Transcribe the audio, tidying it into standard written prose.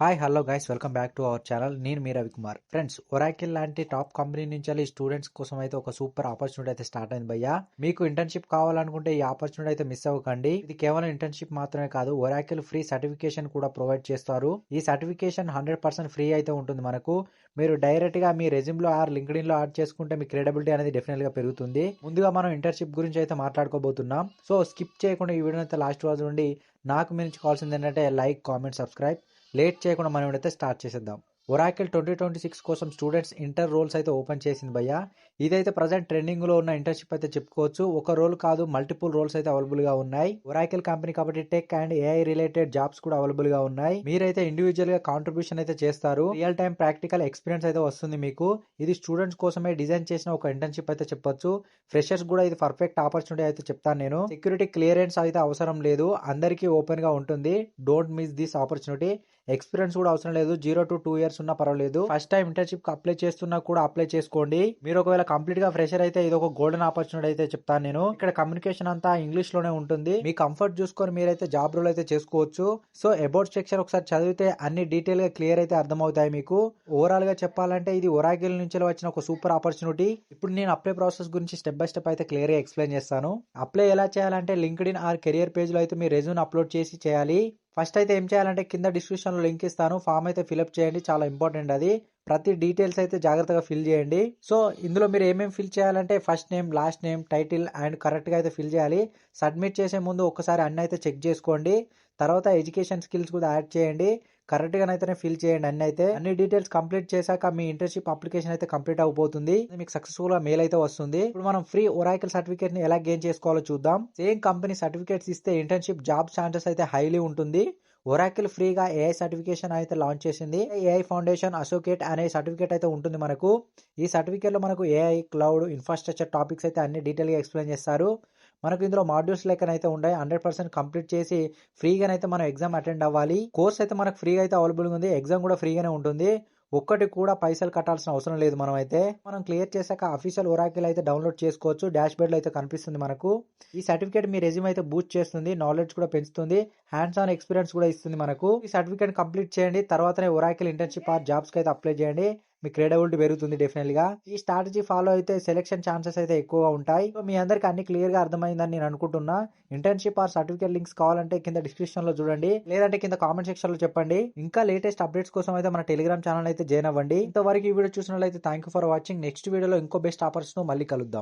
Hi hello guys welcome back to our channel. నేను మీ Ravikumar. Friends, Oracle లాంటి top company నుంచి students కోసం అయితే ఒక సూపర్ ఆపర్చునిటీ అయితే స్టార్ట్ అయింది భయ్యా. మీకు ఇంటర్న్షిప్ కావాలనుకుంటే ఈ ఆపర్చునిటీ అయితే మిస్ అవ్వకండి. ఇది కేవలం ఇంటర్న్షిప్ మాత్రమే కాదు, ఒరాకిల్ ఫ్రీ సర్టిఫికేషన్ కూడా ప్రొవైడ్ చేస్తారు. ఈ సర్టిఫికేషన్ 100% ఫ్రీ అయితే ఉంటుంది మనకు. మీరు డైరెక్ట్ గా మీ రెజ్యూమ్ లో ఆర్ లింక్డ్ఇన్ లో యాడ్ చేసుకుంటే మీ క్రెడిబిలిటీ అనేది డెఫినెట్ గా పెరుగుతుంది. ముందుగా మనం ఇంటర్న్షిప్ గురించి అయితే మాట్లాడుకోబోతున్నాం. సో స్కిప్ చేయకుండా ఈ వీడియో అయితే లాస్ట్ రోజు నుండి నాకు మీ నుంచి కావాల్సింది ఏంటంటే లైక్, కామెంట్, సబ్స్క్రైబ్. లేట్ చేయకుండా మనం అయితే స్టార్ట్ చేసేద్దాం. ఒరాకిల్ 2026 కోసం స్టూడెంట్స్ ఇంటర్ రోల్స్ అయితే ఓపెన్ చేసింది భయ్య. ఇదైతే ప్రజెంట్ ట్రెండింగ్ లో ఉన్న ఇంటర్న్షిప్ అయితే చెప్పుకోవచ్చు. ఒక రోల్ కాదు, మల్టిపుల్ రోల్స్ అయితే అవైలబుల్ గా ఉన్నాయి. ఒరాకిల్ కంపెనీ కాబట్టి tech and AI related jobs కూడా అవైలబుల్ గా ఉన్నాయి. మీరైతే ఇండివిజువల్ గా కాంట్రిబ్యూషన్ అయితే చేస్తారు. రియల్ టైం ప్రాక్టికల్ ఎక్స్పీరియన్స్ అయితే వస్తుంది మీకు. ఇది స్టూడెంట్స్ కోసమే డిజైన్ చేసిన ఒక ఇంటర్న్షిప్ అయితే చెప్పొచ్చు. ఫ్రెషర్స్ కూడా ఇది పర్ఫెక్ట్ ఆపర్చునిటీ అయితే చెప్తాను నేను. సెక్యూరిటీ క్లియరెన్స్ అయితే అవసరం లేదు, అందరికీ ఓపెన్ గా ఉంటుంది. Don't miss this opportunity. Experience కూడా అవసరం లేదు, 0 to 2 years ఉన్నా పర్వాలేదు. ఫస్ట్ టైం ఇంటర్న్షిప్ కి అప్లై చేస్తున్నా కూడా అప్లై చేసుకోండి. మీరు ఒకవేళ కంప్లీట్ గా ఫ్రెషర్ అయితే ఇది ఒక గోల్డెన్ ఆపర్చునిటీ అయితే చెప్తాను నేను. ఇక్కడ కమ్యూనికేషన్ అంతా ఇంగ్లీష్ లోనే ఉంటుంది. మీ కంఫర్ట్ చూసుకొని మీరైతే జాబ్ రోల్ అయితే చేసుకోవచ్చు. సో అబౌట్ సెక్షన్ ఒకసారి చదివితే అన్ని డీటెయిల్ గా క్లియర్ అయితే అర్థమవుతాయి మీకు. ఓవరాల్ గా చెప్పాలంటే ఇది ఒరాకిల్ నుంచి వచ్చిన ఒక సూపర్ ఆపర్చునిటీ. ఇప్పుడు నేను అప్లై ప్రాసెస్ గురించి స్టెప్ బై స్టెప్ అయితే క్లియర్ గా ఎక్స్ప్లెయిన్ చేస్తాను. అప్లై ఎలా చేయాలంటే లింక్డ్ఇన్ ఆర్ కెరియర్ పేజ్ లో అయితే మీ రెజ్యూమ్ అప్లోడ్ చేసి చేయాలి. ఫస్ట్ అయితే ఏం చేయాలంటే కింద డిస్క్రిప్షన్ లో లింక్ ఇస్తాను, ఫామ్ అయితే ఫిల్అప్ చేయండి. చాలా ఇంపార్టెంట్ అది. ప్రతి డీటెయిల్స్ అయితే జాగ్రత్తగా ఫిల్ చేయండి. సో ఇందులో మీరు ఏమేమి ఫిల్ చేయాలంటే first name, last name, title and correct గా అయితే ఫిల్ చేయాలి. సబ్మిట్ చేసే ముందు ఒకసారి అన్ని అయితే చెక్ చేసుకోండి. తర్వాత ఎడ్యుకేషన్ స్కిల్స్ కూడా యాడ్ చేయండి. కరెక్ట్ గానైతే ఫిల్ చేయండి. అన్ని డీటెయిల్స్ కంప్లీట్ చేశాక మీ ఇంటర్న్షిప్ అప్లికేషన్ అయితే కంప్లీట్ అయిపోతుంది. మీకు సక్సెస్ఫుల్ గా మెయిల్ అయితే వస్తుంది. ఇప్పుడు మనం ఫ్రీ ఒరాకిల్ సర్టిఫికేట్ ని ఎలా గెయిన్ చేసుకోవాలో చూద్దాం. సేమ్ కంపెనీ సర్టిఫికేట్స్ ఇస్తే ఇంటర్న్షిప్ జాబ్ ఛాన్సెస్ అయితే హైలీ ఉంటుంది. ఒరాకిల్ ఫ్రీగా ఏఐ సర్టిఫికేషన్ అయితే లాంచ్ చేసింది. ఏఐ ఫౌండేషన్ అసోసియేట్ అనే సర్టిఫికేట్ అయితే ఉంటుంది మనకు. ఈ సర్టిఫికేట్ లో మనకు ఏఐ, క్లౌడ్, ఇన్ఫ్రాస్ట్రక్చర్ టాపిక్స్ అయితే అన్ని డీటెయిల్ గా ఎక్స్ప్లెయిన్ చేస్తారు. మనకు ఇందులో మాడ్యూల్స్ లెక్కనైతే ఉన్నాయి. 100% కంప్లీట్ చేసి ఫ్రీగానైతే మనం ఎగ్జామ్ అటెండ్ అవ్వాలి. కోర్స్ అయితే మనకు ఫ్రీగా అయితే అవైలబుల్ ఉంది. ఎగ్జామ్ కూడా ఫ్రీగానే ఉంటుంది. ఒక్కటి కూడా పైసలు కట్టాల్సిన అవసరం లేదు. మనం క్లియర్ చేశాక అఫీషియల్ ఒరాకిల్ అయితే డౌన్లోడ్ చేసుకోవచ్చు. డాష్ బోర్డ్ లో అయితే కనిపిస్తుంది మనకు. ఈ సర్టిఫికేట్ మీ రెజ్యూమ్ అయితే బూస్ట్ చేస్తుంది, నాలెడ్జ్ కూడా పెంచుతుంది, హ్యాండ్స్ ఆన్ ఎక్స్పీరియన్స్ కూడా ఇస్తుంది మనకు. ఈ సర్టిఫికేట్ కంప్లీట్ చేయండి, తర్వాతనే ఒరాకిల్ ఇంటర్న్షిప్ ఆర్ జాబ్స్ కి అయితే అప్లై చేయండి. మీ క్రెడిబిలిటీ పెరుగుతుంది డెఫినెట్ గా. ఈ స్ట్రాటజీ ఫాలో అయితే సెలెక్షన్ ఛాన్సెస్ అయితే ఎక్కువగా ఉంటాయి. సో మీ అందరికి అన్ని క్లియర్ గా అర్థమైందని నేను అనుకుంటున్నా. ఇంటర్న్షిప్ ఆర్ సర్టిఫికేట్ లింక్స్ కావాలంటే కింద డిస్క్రిప్షన్ లో చూడండి, లేదంటే కింద కామెంట్ సెక్షన్ లో చెప్పండి. ఇంకా లేటెస్ట్ అప్డేట్స్ కోసం అయితే మన టెలిగ్రామ్ ఛానల్ అయితే జాయిన్ అవ్వండి. ఇంతవరకు ఈ వీడియో చూసినట్లయితే thank you for watching. Next వీడియోలో ఇంకో బెస్ట్ ఆఫర్స్ తో మళ్ళీ కలుద్దాం.